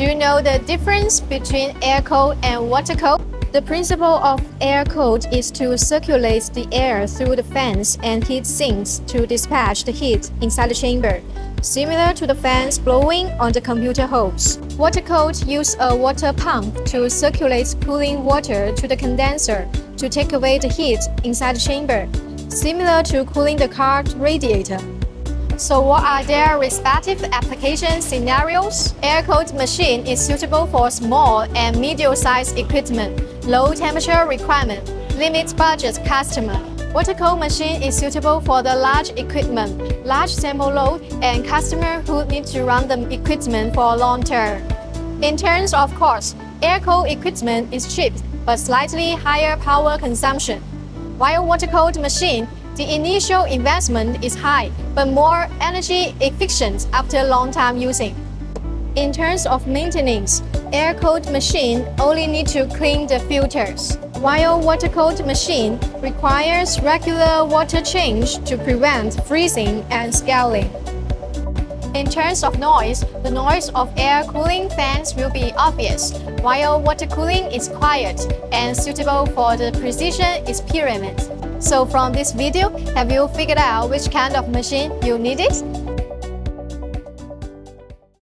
Do you know the difference between air cold and water cold? The principle of air cold is to circulate the air through the fans and heat sinks to dispatch the heat inside the chamber, similar to the fans blowing on the computer hose. Water cold uses a water pump to circulate cooling water to the condenser to take away the heat inside the chamber, similar to cooling the car radiator. So what are their respective application scenarios? Air-cooled machine is suitable for small and medium-sized equipment, low temperature requirement, limit budget customer. Water-cooled machine is suitable for the large equipment, large sample load, and customer who need to run the equipment for a long term. In terms of cost, air-cooled equipment is cheap but slightly higher power consumption. While water-cooled machine, the initial investment is high, but more energy efficient after a long time using. In terms of maintenance, air-cooled machine only need to clean the filters, while water-cooled machine requires regular water change to prevent freezing and scaling. In terms of noise, the noise of air cooling fans will be obvious, while water cooling is quiet and suitable for the precision experiment. So from this video, have you figured out which kind of machine you needed?